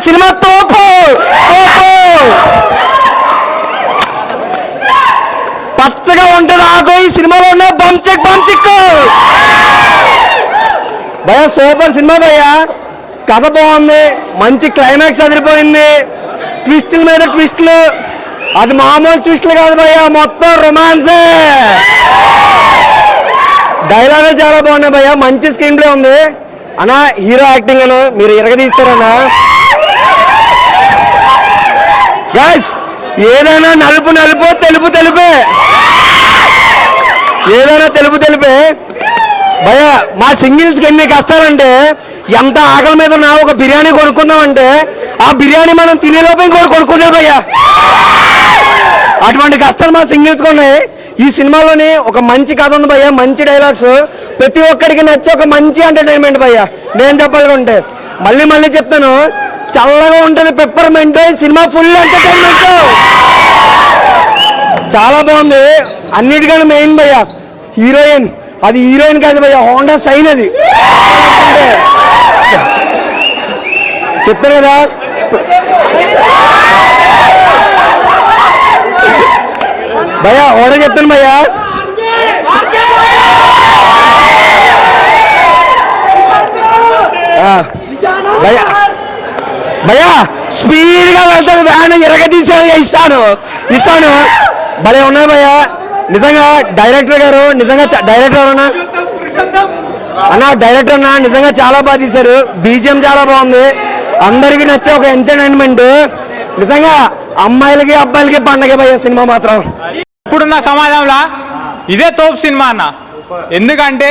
Cinema తోపు తోపు. పచ్చగా ఉంటుంది ఆకు, ఈ సినిమాలో ఉన్న బంచిక్ బంచిక్ భయ. సూపర్ సినిమా భయ్య. కథ బాగుంది, మంచి క్లైమాక్స్ అదిరిపోయింది, ట్విస్టుల మీద ట్విస్టులు. అది మామూలు ట్విస్టులు కాదు భయ్య, మొత్తం రొమాన్సే. డైలాగులు చాలా బాగున్నాయి భయ్య, మంచి స్క్రీన్ ప్లే ఉంది అన్న. హీరో యాక్టింగ్ అను మీరు ఇరగదీస్తారన్నా. గైస్ ఏదైనా నలుపు నలుపు, తెలుపు తెలుపే. ఏదైనా తెలుపు తెలుపే భయ్య. మా సింగిల్స్కి ఎన్ని కష్టాలంటే, ఎంత ఆకలి మీద ఉన్నా ఒక బిర్యానీ కొనుక్కుందామంటే ఆ బిర్యానీ మనం తినేలోపు ఇంకోటి కొనుక్కుందాం భయ్య. అటువంటి కష్టాలు మా సింగిల్స్కి ఉన్నాయి. ఈ సినిమాలోని ఒక మంచి కథ ఉంది భయ్య, మంచి డైలాగ్స్, ప్రతి ఒక్కరికి నచ్చి ఒక మంచి ఎంటర్టైన్మెంట్ భయ్య. నేను చెప్పాలనుకుంటే మళ్ళీ మళ్ళీ చెప్తాను, చల్లగా ఉంటుంది పెప్పర్మెంట్. ఈ సినిమా ఫుల్ ఎంటర్టైన్మెంట్, చాలా బాగుంది. అన్నిటికన్నా మెయిన్ భయ్య హీరోయిన్. అది హీరోయిన్ కాదు భయ్య, హోండా సైన్. అది చెప్తాను కదా భయ్యా, ఓడే చెప్తాను భయ్యా. భయ్యా భయ్యా స్పీడ్గా వెళ్తాను, వ్యాన్ ఎరగదీసాను, ఇస్తాను భలే ఉన్నాయి భయ్యా. నిజంగా డైరెక్టర్ గారు, నిజంగా డైరెక్టర్ అన్నా డైరెక్టర్ అన్నా నిజంగా చాలా బాగా తీశారు. బీజిఎం చాలా బాగుంది, అందరికి నచ్చే ఒక ఎంటర్టైన్మెంట్. నిజంగా అమ్మాయిలకి అబ్బాయిలకి పండగ భయ్య సినిమా మాత్రం. ఇప్పుడున్న సమాజంలో ఇదే తోపు సినిమా అన్న. ఎందుకంటే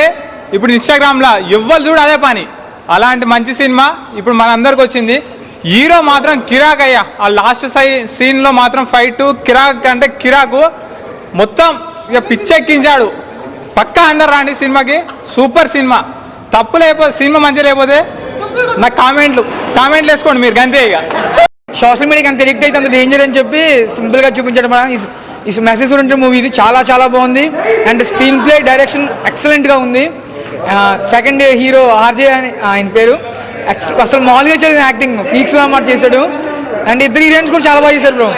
ఇప్పుడు ఇన్స్టాగ్రామ్లో ఎవ్వరు చూడు అదే పని. అలాంటి మంచి సినిమా ఇప్పుడు మనందరికి వచ్చింది. హీరో మాత్రం కిరాక్ అయ్యా. ఆ లాస్ట్ సీన్లో మాత్రం ఫైట్ కిరాక్ అంటే కిరాకు, మొత్తం ఇక పిచ్చెక్కించాడు. పక్కా అందరు రాండి సినిమాకి, సూపర్ సినిమా. తప్పు లేకపోతే, సినిమా మంచిగా లేకపోతే నాకు కామెంట్లు వేసుకోండి మీరు, అంతే. ఇక సోషల్ మీడియాకి అంత ఎడిక్ట్ అయితే అంత డేంజర్ అని చెప్పి సింపుల్గా చూపించడం ఈ మెసేజ్ ఉంటే మూవీ ఇది చాలా చాలా బాగుంది. అండ్ స్క్రీన్ ప్లే, డైరెక్షన్ ఎక్సలెంట్గా ఉంది. సెకండ్ హీరో ఆర్జే అని ఆయన పేరు, అసలు మామూలుగా చేసిన యాక్టింగ్ పీక్స్లో మాట చేశాడు. అండ్ ఇద్దరు హీరోయిన్స్ కూడా చాలా బాగా చేశారు bro.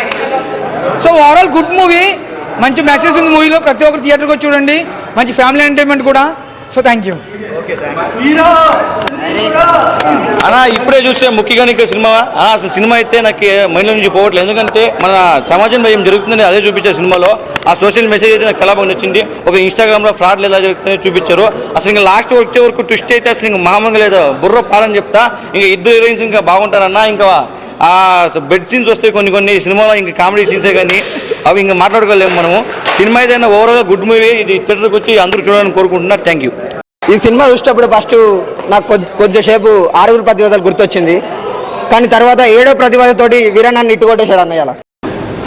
So overall good movie, మంచి మెసేజ్ ఉంది మూవీలో. ప్రతి ఒక్కరు థియేటర్కి వచ్చి చూడండి, మంచి ఫ్యామిలీ ఎంటర్టైన్మెంట్ కూడా. సో థ్యాంక్ యూ అన్న. ఇప్పుడే చూస్తే ముఖ్యంగా సినిమా అసలు సినిమా అయితే నాకు మైండ్లో నుంచి పోవట్లేదు. ఎందుకంటే మన సమాజంలో ఏం జరుగుతుందని అదే చూపించారు సినిమాలో. ఆ సోషల్ మెసేజ్ అయితే నాకు చాలా బాగా నచ్చింది. ఒక ఇన్స్టాగ్రామ్లో ఫ్రాడ్లు ఎలా జరుగుతుందని చూపించారు. అసలు ఇంకా లాస్ట్ వచ్చే వరకు ట్విస్ట్ అయితే అసలు ఇంకా మామూలుగా లేదు, బుర్ర పాలని చెప్తా. ఇంకా ఇద్దరు హీరోయిన్స్ ఇంకా బాగుంటారన్న. ఇంకా ఆ బెడ్ సీన్స్ వస్తాయి కొన్ని సినిమాలో, ఇంకా కామెడీ సీన్సే కానీ అవి ఇంకా మాట్లాడుకోలేము మనము. సినిమా అయితే ఓవరాల్గా గుడ్ మూవీ. ఇది థియేటర్కి వచ్చి అందరూ చూడాలని కోరుకుంటున్నా. Thank you. ఈ సినిమా చూసేటప్పుడు ఫస్ట్ నాకు కొద్దిసేపు 6 ప్రతివాదాలు గుర్తొచ్చింది, కానీ తర్వాత 7వ ప్రతివాదతోటి వీరన్నాన్ని ఇట్టుకొట్టేశాడు అన్నయ్య.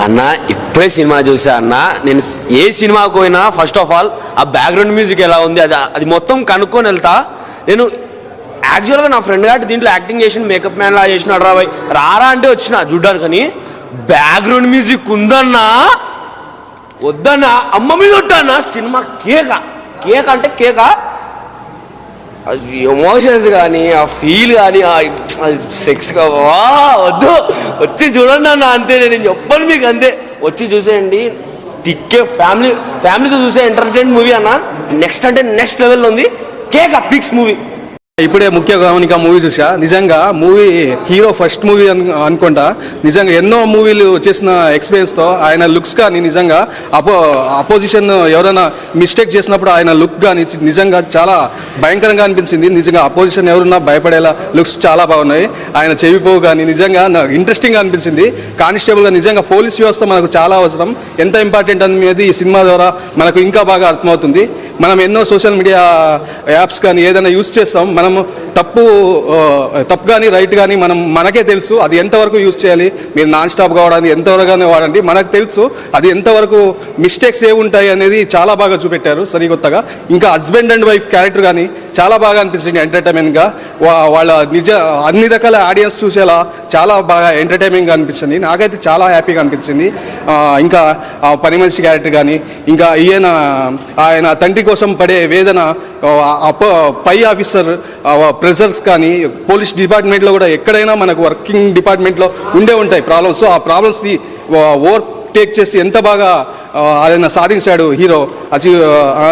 అన్న ఇప్పుడే సినిమా చూసా అన్న. నేను ఏ సినిమాకు పోయినా ఫస్ట్ ఆఫ్ ఆల్ ఆ బ్యాక్గ్రౌండ్ మ్యూజిక్ ఎలా ఉంది అది మొత్తం కనుక్కొని వెళ్తా. నేను యాక్చువల్గా నా ఫ్రెండ్ గారు దీంట్లో యాక్టింగ్ చేసిన, మేకప్ మ్యాన్ లా చేసినాడు రారా అంటే వచ్చిన చూడ్డానికి. కానీ బ్యాక్గ్రౌండ్ మ్యూజిక్ ఉందన్నా, వద్దన్నా అమ్మ మీద ఉంటానా. సినిమా కేక అంటే కేక. ఎమోషన్స్ కానీ, ఆ ఫీల్ కానీ, సెక్స్గా వద్దు, వచ్చి చూడండి అన్న, అంతే. నేను చెప్పను మీకు, అంతే. వచ్చి చూసేయండి, టిక్కే ఫ్యామిలీతో చూసే ఎంటర్టైన్ మూవీ అన్న. నెక్స్ట్ అంటే నెక్స్ట్ లెవెల్లో ఉంది. కేక పిక్స్ మూవీ. ఇప్పుడే ముఖ్య గమనిక మూవీ చూసా. నిజంగా మూవీ హీరో ఫస్ట్ మూవీ అనుకుంటా. నిజంగా ఎన్నో మూవీలు చేసిన ఎక్స్పీరియన్స్తో ఆయన లుక్స్ కానీ, నిజంగా అపోజిషన్ ఎవరైనా మిస్టేక్ చేసినప్పుడు ఆయన లుక్ కానీ నిజంగా చాలా భయంకరంగా అనిపించింది. నిజంగా అపోజిషన్ ఎవరున్నా భయపడేలా లుక్స్ చాలా బాగున్నాయి. ఆయన చెవిపోవు కానీ నిజంగా నాకు ఇంట్రెస్టింగ్గా అనిపించింది. కానిస్టేబుల్గా నిజంగా పోలీస్ వ్యవస్థ మనకు చాలా అవసరం, ఎంత ఇంపార్టెంట్ అనేది ఈ సినిమా ద్వారా మనకు ఇంకా బాగా అర్థమవుతుంది. మనం ఎన్నో సోషల్ మీడియా యాప్స్ కానీ ఏదైనా యూజ్ చేస్తాం, మనము తప్పు కానీ రైట్ కానీ మనకే తెలుసు అది ఎంతవరకు యూజ్ చేయాలి. మీరు నాన్ స్టాప్ కావడానికి ఎంతవరకు వాడండి, మనకు తెలుసు అది ఎంతవరకు మిస్టేక్స్ ఏముంటాయి అనేది చాలా బాగా చూపెట్టారు సరికొత్తగా. ఇంకా హస్బెండ్ అండ్ వైఫ్ క్యారెక్టర్ కానీ చాలా బాగా అనిపిస్తుంది ఎంటర్టైన్మెంట్గా. వాళ్ళ అన్ని రకాల ఆడియన్స్ చూసేలా చాలా బాగా ఎంటర్టైన్మెంట్గా అనిపించింది. నాకైతే చాలా హ్యాపీగా అనిపించింది. ఇంకా పని మనిషి క్యారెక్టర్ కానీ, ఇంకా ఆయన తండ్రి కోసం పడే వేదన, పై ఆఫీసర్ ప్రెషర్స్ కానీ పోలీస్ డిపార్ట్మెంట్లో కూడా ఎక్కడైనా మనకు వర్కింగ్ డిపార్ట్మెంట్లో ఉండే ఉంటాయి ప్రాబ్లమ్స్. సో ఆ ప్రాబ్లమ్స్ని ఓవర్ టేక్ చేసి ఎంత బాగా ఆయన సాధించాడు హీరో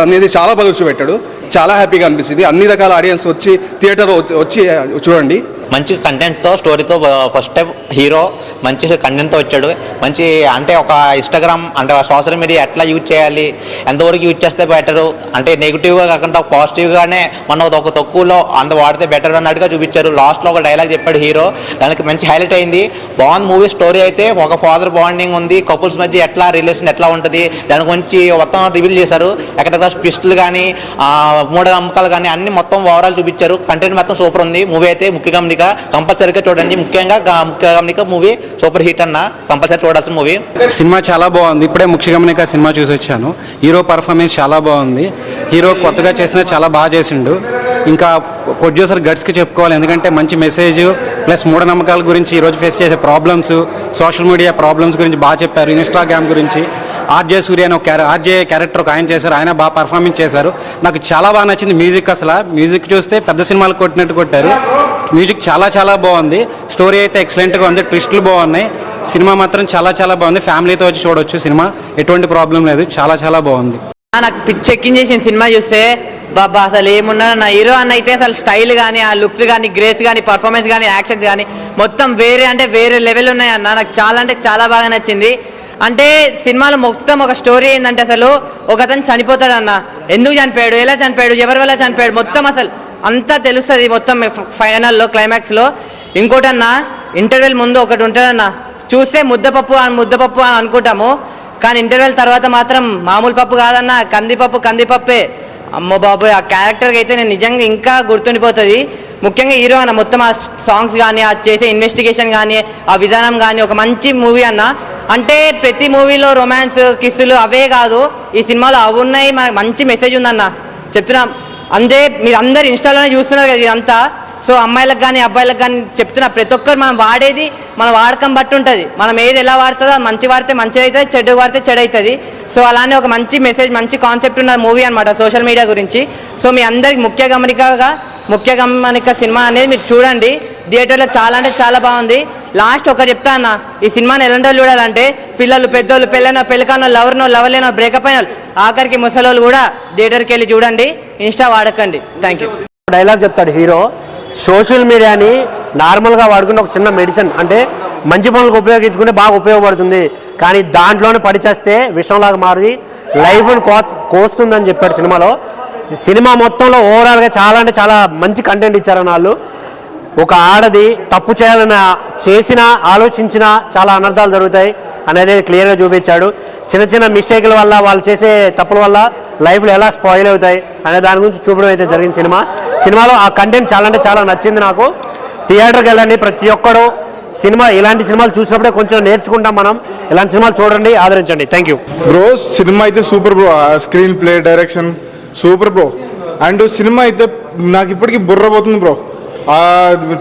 అనేది చాలా బాగా చూపెట్టాడు. చాలా హ్యాపీగా అనిపించింది. అన్ని రకాల ఆడియన్స్ వచ్చి థియేటర్ వచ్చి చూడండి. మంచి కంటెంట్తో స్టోరీతో ఫస్ట్ టైం హీరో మంచి కంటెంట్తో వచ్చాడు. మంచి అంటే ఒక ఇన్స్టాగ్రామ్ అంటే సోషల్ మీడియా ఎట్లా యూజ్ చేయాలి, ఎంతవరకు యూజ్ చేస్తే బెటరు, అంటే నెగిటివ్గా కాకుండా పాజిటివ్గానే మనం ఒక తక్కువలో అంత వాడితే బెటర్ అన్నట్టుగా చూపించారు. లాస్ట్లో ఒక డైలాగ్ చెప్పాడు హీరో, దానికి మంచి హైలైట్ అయింది. బాగుంది మూవీ. స్టోరీ అయితే ఒక ఫాదర్ బాండింగ్ ఉంది, కపుల్స్ మధ్య ఎట్లా రిలేషన్ ఎట్లా ఉంటుంది దాని గురించి మొత్తం రివీల్ చేశారు. ఎక్కడ ట్విస్టులు కానీ మూఢనమ్మకాలు కానీ అన్ని మొత్తం ఓవరాల్ చూపించారు. కంటెంట్ మొత్తం సూపర్ ఉంది. మూవీ అయితే ముఖ్య గమనిక కంపల్సరీగా చూడండి. ముఖ్య గమనిక మూవీ సూపర్ హిట్ అన్న, కంపల్సరీ చూడాల్సిన మూవీ. సినిమా చాలా బాగుంది. ఇప్పుడే ముఖ్య గమనిక సినిమా చూసి వచ్చాను. హీరో పర్ఫార్మెన్స్ చాలా బాగుంది. హీరో కొత్తగా చేసినా చాలా బాగా చేసిండు. ఇంకా ప్రొడ్యూసర్ గట్స్కి చెప్పుకోవాలి, ఎందుకంటే మంచి మెసేజ్ ప్లస్ మూఢనమ్మకాల గురించి ఈరోజు ఫేస్ చేసే ప్రాబ్లమ్స్, సోషల్ మీడియా ప్రాబ్లమ్స్ గురించి బాగా చెప్పారు. ఇన్స్టాగ్రామ్ గురించి ఆర్జే సూర్య అని ఒక ఆర్జే క్యారెక్టర్ ఒక ఆయన చేశారు. ఆయన బాగా పర్ఫార్మెన్స్ చేశారు. నాకు చాలా బాగా నచ్చింది మ్యూజిక్. అసలు మ్యూజిక్ చూస్తే పెద్ద సినిమాలు కొట్టినట్టు కొట్టారు. మ్యూజిక్ చాలా చాలా బాగుంది. స్టోరీ అయితే ఎక్సలెంట్గా ఉంది. ట్విస్టులు బాగున్నాయి. సినిమా మాత్రం చాలా చాలా బాగుంది. ఫ్యామిలీతో వచ్చి చూడొచ్చు సినిమా. ఎటువంటి ప్రాబ్లం లేదు. చాలా చాలా బాగుంది. నాకు పిచ్చెక్కించేసిన సినిమా చూస్తే బాబా అసలు ఏమున్నా నా హీరో అన్న అయితే అసలు స్టైల్ కానీ ఆ లుక్స్ కానీ గ్రేస్ కానీ పర్ఫార్మెన్స్ కానీ యాక్షన్ కానీ మొత్తం వేరే అంటే వేరే లెవెల్ ఉన్నాయి అన్న. నాకు చాలా అంటే చాలా బాగా నచ్చింది. అంటే సినిమాలో మొత్తం ఒక స్టోరీ ఏంటంటే అసలు ఒకతను చనిపోతాడు అన్న, ఎందుకు చనిపోయాడు, ఎలా చనిపోయాడు, ఎవరి వల్ల చనిపోయాడు, మొత్తం అసలు అంతా తెలుస్తుంది మొత్తం ఫైనల్లో క్లైమాక్స్లో. ఇంకోటన్నా ఇంటర్వెల్ ముందు ఒకటి ఉంటుందన్న, చూస్తే ముద్దపప్పు అని అనుకుంటాము, కానీ ఇంటర్వెల్ తర్వాత మాత్రం మామూలు పప్పు కాదన్న, కందిపప్పే. అమ్మో బాబోయ్, ఆ క్యారెక్టర్కి అయితే నేను నిజంగా ఇంకా గుర్తుండిపోతుంది. ముఖ్యంగా హీరో అన్న మొత్తం ఆ సాంగ్స్ కానీ ఆ చేసే ఇన్వెస్టిగేషన్ కానీ ఆ విధానం కానీ ఒక మంచి మూవీ అన్న. అంటే ప్రతి మూవీలో రొమాన్స్ కిస్సులు అవే కాదు, ఈ సినిమాలో అవి ఉన్నాయి. మనకు మంచి మెసేజ్ ఉందన్న చెప్తున్నాం. అంతే మీరు అందరు ఇన్స్టాలోనే చూస్తున్నారు కదా ఇదంతా. సో అమ్మాయిలకు కానీ అబ్బాయిలకు కానీ చెప్తున్నా, ప్రతి ఒక్కరు మనం వాడేది మన వాడకం బట్టి ఉంటుంది. మనం ఏది ఎలా వాడుతుందో మంచి వాడితే మంచిగా అవుతుంది, చెడు వాడితే చెడు అవుతుంది. సో అలానే ఒక మంచి మెసేజ్ మంచి కాన్సెప్ట్ ఉన్న మూవీ అనమాట సోషల్ మీడియా గురించి. సో మీ అందరికి ముఖ్య గమనిక సినిమా అనేది మీరు చూడండి. థియేటర్లో చాలా అంటే చాలా బాగుంది. లాస్ట్ ఒకటి చెప్తా అన్న, ఈ సినిమాని ఎలాంటి వాళ్ళు చూడాలంటే పిల్లలు, పెద్దోళ్ళు, పెళ్ళైనా పెళ్ళికానో, లవర్ లేనో, బ్రేకప్ అయిన ఆఖరికి ముసలోళ్ళు కూడా థియేటర్కి వెళ్ళి చూడండి. ఇన్స్టా వాడకండి. Thank you. డైలాగ్ చెప్తాడు హీరో, సోషల్ మీడియాని నార్మల్గా వాడుకునే ఒక చిన్న మెడిసిన్, అంటే మంచి పనులకు ఉపయోగించుకుంటే బాగా ఉపయోగపడుతుంది, కానీ దాంట్లోనే పడిచేస్తే విషంలాగా మారి లైఫ్ని కోస్తుందని చెప్పాడు సినిమాలో. సినిమా మొత్తంలో ఓవరాల్గా చాలా అంటే చాలా మంచి కంటెంట్ ఇచ్చారన్న వాళ్ళు. ఒక ఆడది తప్పు చేసిన ఆలోచించిన చాలా అనర్థాలు జరుగుతాయి అనేది క్లియర్గా చూపించాడు. చిన్న చిన్న మిస్టేక్ల వల్ల వాళ్ళు చేసే తప్పుల వల్ల లైఫ్లో ఎలా స్పాయిల్ అవుతాయి అనే దాని గురించి చూపడం అయితే జరిగింది సినిమాలో. ఆ కంటెంట్ చాలా అంటే చాలా నచ్చింది నాకు. థియేటర్కి వెళ్ళండి ప్రతి ఒక్కడు. ఇలాంటి సినిమాలు చూసినప్పుడే కొంచెం నేర్చుకుంటాం మనం. ఇలాంటి సినిమాలు చూడండి, ఆదరించండి. Thank you bro. సినిమా అయితే super bro. Screen play, direction super bro. And cinema అయితే నాకు ఇప్పటికీ బుర్ర పోతుంది బ్రో. ఆ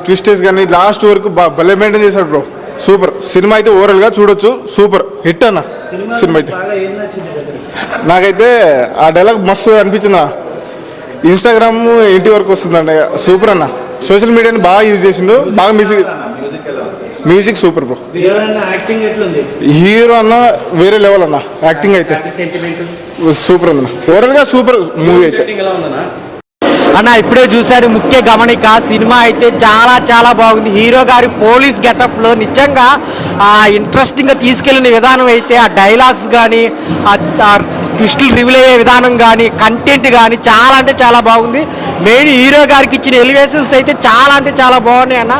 ట్విస్టెస్ కానీ లాస్ట్ వరకు భలే మెయింటైన్ చేశాడు బ్రో. సూపర్ సినిమా అయితే ఓవరాల్గా చూడొచ్చు. సూపర్ హిట్ అన్న సినిమా అయితే. నాకైతే ఆ డైలాగ్ మస్తు అనిపించిందా. ఇన్స్టాగ్రామ్ ఇంటి వరకు వస్తుందండి. సూపర్ అన్న. సోషల్ మీడియాని బాగా యూజ్ చేసిండు. బాగా మ్యూజిక్ సూపర్ బ్రో. హీరో అన్న వేరే లెవెల్ అన్న. యాక్టింగ్ అయితే సూపర్ అన్న. ఓవరాల్గా సూపర్ మూవీ అయితే అన్న. ఇప్పుడే చూశాడు ముఖ్య గమనిక. సినిమా అయితే చాలా చాలా బాగుంది. హీరో గారి పోలీస్ గెటప్లో నిజంగా ఇంట్రెస్టింగ్గా తీసుకెళ్ళిన విధానం అయితే, ఆ డైలాగ్స్ కానీ ఆ ట్విస్టులు రివీల్ అయ్యే విధానం కానీ కంటెంట్ కానీ చాలా అంటే చాలా బాగుంది. మెయిన్ హీరో గారికి ఇచ్చిన ఎలివేషన్స్ అయితే చాలా అంటే చాలా బాగున్నాయి అన్న.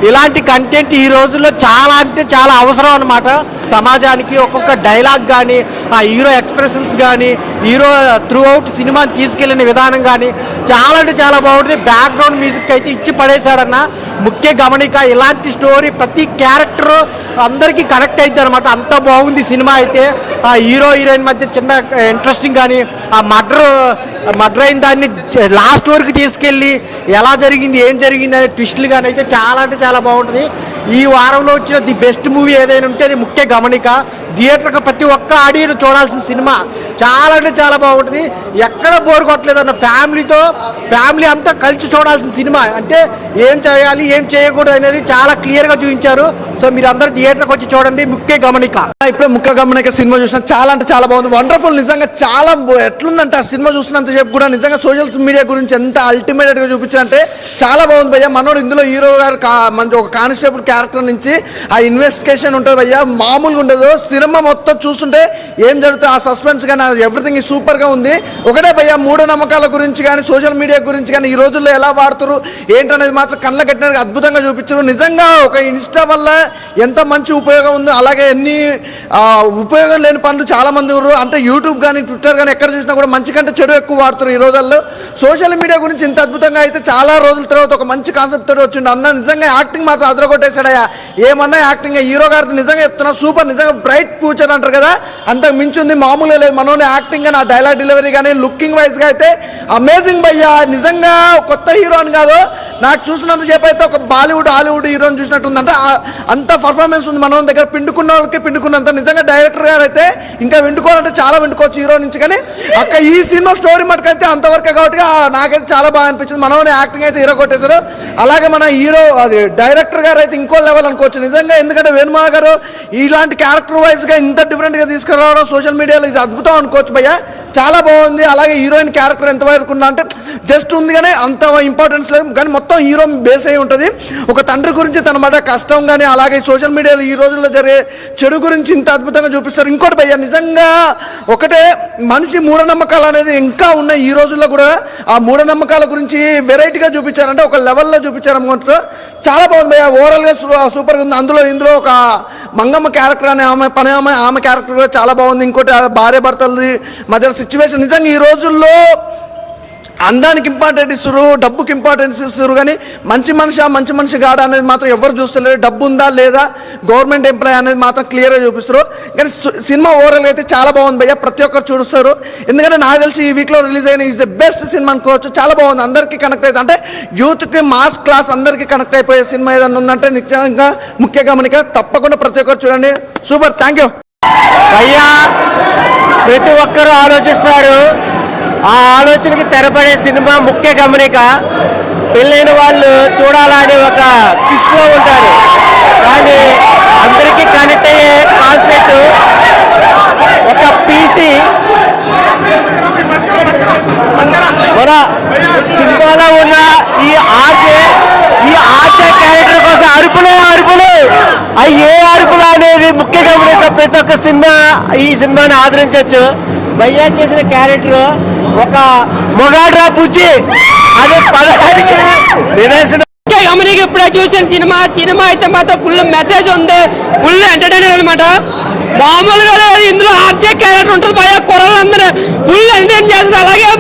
ఇలాంటి కంటెంట్ ఈ రోజుల్లో చాలా అంటే చాలా అవసరం అన్నమాట సమాజానికి. ఒక్కొక్క డైలాగ్ కానీ ఆ హీరో ఎక్స్ప్రెషన్స్ కానీ హీరో త్రూ అవుట్ సినిమాని తీసుకెళ్ళిన విధానం కానీ చాలా అంటే చాలా బాగుంటుంది. బ్యాక్గ్రౌండ్ మ్యూజిక్ అయితే ఇచ్చి పడేశాడన్న. ముఖ్య గమనిక, ఇలాంటి స్టోరీ ప్రతి క్యారెక్టర్ అందరికీ కనెక్ట్ అవుతుంది అనమాట. అంత బాగుంది సినిమా అయితే. ఆ హీరో హీరోయిన్ మధ్య చిన్న ఇంట్రెస్టింగ్ కానీ ఆ మర్డర్ అయిన దాన్ని లాస్ట్ వరకు తీసుకెళ్ళి ఎలా జరిగింది ఏం జరిగింది అనే ట్విస్టులు కానీ అయితే చాలా అంటే చాలా బాగుంటుంది. ఈ వారంలో వచ్చిన ది బెస్ట్ మూవీ ఏదైనా ఉంటే అది ముఖ్య గమనిక. థియేటర్కి ప్రతి ఒక్క ఆడియన్ చూడాల్సిన సినిమా. చాలా అంటే చాలా బాగుంటుంది, ఎక్కడ బోర్ కొట్టలేదు అన్న. ఫ్యామిలీ అంతా కలిసి చూడాల్సిన సినిమా. అంటే ఏం చేయాలి ఏం చేయకూడదు అనేది చాలా క్లియర్గా చూపించారు. సో మీరు అందరూ థియేటర్కి వచ్చి చూడండి. ముఖ్య గమనిక, ఇప్పుడే ముఖ్య గమనిక సినిమా చూసిన చాలా అంటే చాలా బాగుంది, వండర్ఫుల్. నిజంగా చాలా ఎట్లుందంటే ఆ సినిమా చూసినంత సేపు కూడా నిజంగా సోషల్ మీడియా గురించి ఎంత అల్టిమేట్ గా చూపించారంటే చాలా బాగుంది భయ్య. మనోడు ఇందులో హీరో గారు మంచి ఒక కానిస్టేబుల్ క్యారెక్టర్ నుంచి ఆ ఇన్వెస్టిగేషన్ ఉంటుంది భయ్య, మామూలుగా ఉండదు. సినిమా మొత్తం చూస్తుంటే ఏం జరుగుతుంది ఆ సస్పెన్స్ కానీ ఎవ్రీథింగ్ సూపర్ గా ఉంది. ఒకటే భయ్య, మూఢనమ్మకాల గురించి కానీ సోషల్ మీడియా గురించి కానీ ఈ రోజుల్లో ఎలా వాడుతారు ఏంటనేది మాత్రం కళ్ళ కట్టినట్టుగా అద్భుతంగా చూపించారు. నిజంగా ఒక ఇన్స్టా వల్ల ఎంత మంచి ఉపయోగం ఉందో అలాగే ఎన్ని ఉపయోగం లేని పనులు చాలా మంది ఉన్నారు. అంటే యూట్యూబ్ కానీ ట్విట్టర్ కానీ ఎక్కడ చూసినా కూడా మంచి కంటే చెడు ఎక్కువ వాడుతారు ఈ రోజుల్లో. సోషల్ మీడియా గురించి ఇంత అద్భుతంగా అయితే చాలా రోజుల తర్వాత ఒక మంచి కాన్సెప్ట్ తోటి వచ్చిండు అన్న. నిజంగా యాక్టింగ్ మాత్రం అదరగొట్టేశాడయ్యా. ఏమన్నా యాక్టింగ్ హీరో గారితో నిజంగా చెప్తున్నా సూపర్. నిజంగా బ్రైట్ ఫ్యూచర్ అంటారు కదా, అంతకు మించి ఉంది, మామూలుగా లేదు. మనోని యాక్టింగ్ కానీ ఆ డైలాగ్ డెలివరీ కానీ లుకింగ్ వైజ్ గా అయితే అమేజింగ్ భయ్యా. నిజంగా కొత్త హీరో అని కాదు, నాకు చూసినంత సేపు అయితే ఒక బాలీవుడ్ హాలీవుడ్ హీరోని చూసినట్టు ఉంది. అంటే అంత పర్ఫార్మెన్స్ ఉంది మన దగ్గర. పిండుకున్న వాళ్ళకి పిండుకున్నంత. నిజంగా డైరెక్టర్ గారు అయితే ఇంకా విండుకోవాలంటే చాలా విండుకోవచ్చు హీరో నుంచి. కానీ అక్క ఈ సినిమా స్టోరీ మటుకైతే అంతవరకే కాబట్టి నాకైతే చాలా బాగా అనిపించింది. మనోని యాక్టింగ్ అయితే హీరో కొట్టేశారు. అలాగే మన హీరో అది డైరెక్టర్ గారు అయితే ఇంకో లెవెల్ అనుకోవచ్చు నిజంగా. ఎందుకంటే వేణుమాల గారు ఇలాంటి క్యారెక్టర్ వైజ్ గా ఇంత డిఫరెంట్ గా తీసుకురావడం సోషల్ మీడియాలో ఇది అద్భుతం అనుకోవచ్చు భయ్య. చాలా బాగుంది. అలాగే హీరోయిన్ క్యారెక్టర్ ఎంతవరకు ఉన్నా అంటే జస్ట్ ఉంది కానీ అంత ఇంపార్టెన్స్ లేదు. కానీ మొత్తం హీరో బేస్ అయి ఉంటుంది. ఒక తండ్రి గురించి తన మాట కష్టం కానీ అలాగే సోషల్ మీడియాలో ఈ రోజుల్లో జరిగే చెడు గురించి ఇంత అద్భుతంగా చూపిస్తారు. ఇంకోటి భయ్య, నిజంగా ఒకటే మనిషి మూఢనమ్మకాలు అనేది ఇంకా ఉన్నాయి ఈ రోజుల్లో కూడా. ఆ మూఢనమ్మకాల గురించి వెరైటీగా చూపించారంటే ఒక లెవెల్లో చూపించారు అనుకుంటారు. చాలా బాగుంది భయ్య. ఓవరాల్ గా సూపర్గా ఉంది. ఇందులో ఒక మంగమ్మ క్యారెక్టర్ అనే ఆమె క్యారెక్టర్ కూడా చాలా బాగుంది. ఇంకోటి భార్య భర్తలది మధ్య సిచ్యువేషన్. నిజంగా ఈ రోజుల్లో అందానికి ఇంపార్టెంట్ ఇస్తారు, డబ్బుకి ఇంపార్టెన్స్ ఇస్తారు. కానీ మంచి మనిషి గాడ అనేది మాత్రం ఎవరు చూస్తలేరు. డబ్బు ఉందా లేదా, గవర్నమెంట్ ఎంప్లాయ్ అనేది మాత్రం క్లియర్గా చూపిస్తారు. కానీ సినిమా ఓవరాల్ అయితే చాలా బాగుంది భయ్య. ప్రతి ఒక్కరు చూస్తారు. ఎందుకంటే నాకు తెలిసి ఈ వీక్లో రిలీజ్ అయిన ఈజ్ ద బెస్ట్ సినిమా అనుకోవచ్చు. చాలా బాగుంది. అందరికీ కనెక్ట్ అవుతుంది. అంటే యూత్కి మాస్ క్లాస్ అందరికీ కనెక్ట్ అయిపోయే సినిమా ఏదన్నా ఉందంటే నిజంగా ముఖ్య గమనిక. తప్పకుండా ప్రతి ఒక్కరు చూడండి. సూపర్, థ్యాంక్ యూ భయ్యా. ప్రతి ఒక్కరూ ఆలోచిస్తారు. ఆ ఆలోచనకి తెరపడే సినిమా ముఖ్య గమనిక. పెళ్ళైన వాళ్ళు చూడాలని ఒక కిష్లో ఉంటారు, కానీ అందరికీ కనెక్ట్ అయ్యే కాన్సెప్ట్ ఒక పీసీ. మన సినిమాలో ఉన్న ఈ ఆర్జే క్యారెక్టర్ కోసం అరుపులు అవి ఏ అరుపులు అనేది ముఖ్య గమనిక. ప్రతి ఒక్క ఈ సినిమాని ఆదరించవచ్చు. భయ్యా చేసిన క్యారెక్టర్ ఒక మొగాడ్రా పుచ్చి అనే పదానికి నిదర్శనం. గమనిక ఇప్పుడే చూసిన సినిమా అయితే మాత్రం ఫుల్ మెసేజ్ ఉంది, ఫుల్ ఎంటర్టైనర్ అనమాట. మామూలుగా ఇందులో ఆర్జే క్యారెక్టర్ ఉంటుంది భయ్యా. కుర్రలందరూ ఫుల్ ఎంటర్టైన్ చేస్తారు. అలాగే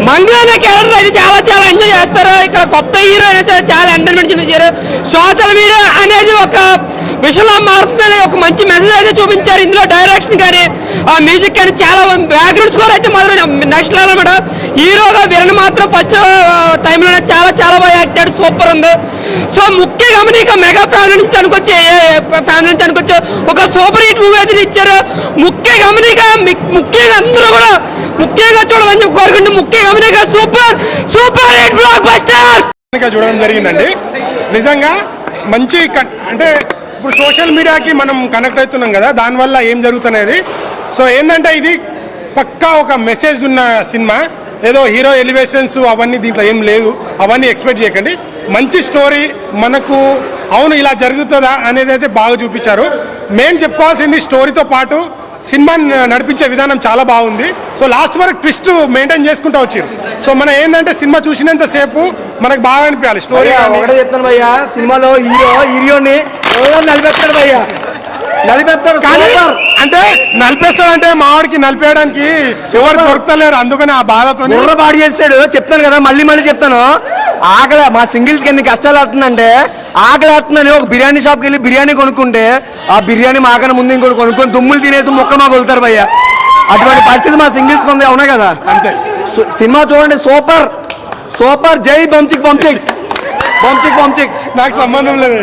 మంగళ క్యారెక్టర్ అయితే చాలా ఎంజాయ్ చేస్తారు. ఇక్కడ కొత్త హీరో అయినా సరే చాలా ఎంటర్టైన్మెంట్ చూపించారు. సోషల్ మీడియా అనేది ఒక విషయంలో మారుతుందని ఒక మంచి మెసేజ్ అయితే చూపించారు. ఇందులో డైరెక్షన్ కానీ ఆ మ్యూజిక్ కానీ చాలా బ్యాక్గ్రౌండ్ స్కోర్ అయితే మాత్రం నెక్స్ట్ లెవెల్ అనమాట. హీరోగా విరణ్ మాత్రం ఫస్ట్ టైంలోనే చాలా బాగా యాక్ట్ చేశాడు. సూపర్ ఉంది. సో ముఖ్య గమనిక మెగా ఫ్యామిలీ నుంచి అనుకోవచ్చు ఒక సూపర్ హిట్ మూవీ అయితే ఇచ్చారు. ముఖ్య గమనిక ముఖ్యంగా అందరూ కూడా ముఖ్యంగా చూడాలని చెప్పి కోరుకుంటూ ముఖ్య గమనిక సూపర్ హిట్ బ్లాక్ బస్టర్ చూడడం జరిగిందండి. నిజంగా మంచి అంటే ఇప్పుడు సోషల్ మీడియాకి మనం కనెక్ట్ అవుతున్నాం కదా, దానివల్ల ఏం జరుగుతున్నది. సో ఏంటంటే ఇది పక్కా ఒక మెసేజ్ ఉన్న సినిమా. ఏదో హీరో ఎలివేషన్స్ అవన్నీ దీంట్లో ఏం లేదు, అవన్నీ ఎక్స్పెక్ట్ చేయకండి. మంచి స్టోరీ, మనకు అవును ఇలా జరుగుతుందా అనేది అయితే బాగా చూపించారు. మేము చెప్పుకోవాల్సింది స్టోరీతో పాటు సినిమా నడిపించే విధానం చాలా బాగుంది. సో లాస్ట్ వరకు ట్విస్ట్ మెయింటైన్ చేసుకుంటూ వచ్చారు. సో మనం ఏంటంటే సినిమా చూసినంత సేపు మనకు బాగా అనిపించాలి స్టోరీ. ఒకటే చెప్తాను భయ్యా, సినిమాలో హీరోని నలిపేస్తాడు భయ్యా, నలిపేస్తాడు. కానీ అంటే నలిపేస్తాడు అంటే మావాడికి నలిపేయడానికి ఎవరు దొరుకుతలేరు, అందుకని ఆ బాధతో పాడు చేస్తాడు. చెప్తాను కదా, మళ్ళీ చెప్తాను. ఆకలి మా సింగిల్స్కి ఎన్ని కష్టాలు అవుతుందంటే, ఆకలి అవుతుందని ఒక బిర్యానీ షాప్కి వెళ్ళి బిర్యానీ కొనుక్కుంటే ఆ బిర్యానీ మాకన్నా ముందు ఇంకోటి కొనుక్కొని దుమ్ములు తినేసి మొక్కలు మాకు వెళ్తారు భయ్య. అటువంటి పరిస్థితి మా సింగిల్స్కి ఉంది. అవునా కదా? అంతే. సినిమా చూడండి, సూపర్. జై బంచిక్. బాంచిక్ నాకు సంబంధం లేదు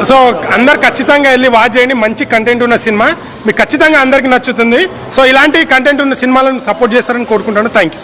సో అందరు ఖచ్చితంగా వెళ్ళి వాచ్ చేయండి. మంచి కంటెంట్ ఉన్న సినిమా మీకు ఖచ్చితంగా అందరికి నచ్చుతుంది. సో ఇలాంటి కంటెంట్ ఉన్న సినిమాలను సపోర్ట్ చేస్తారని కోరుకుంటాను. Thank you.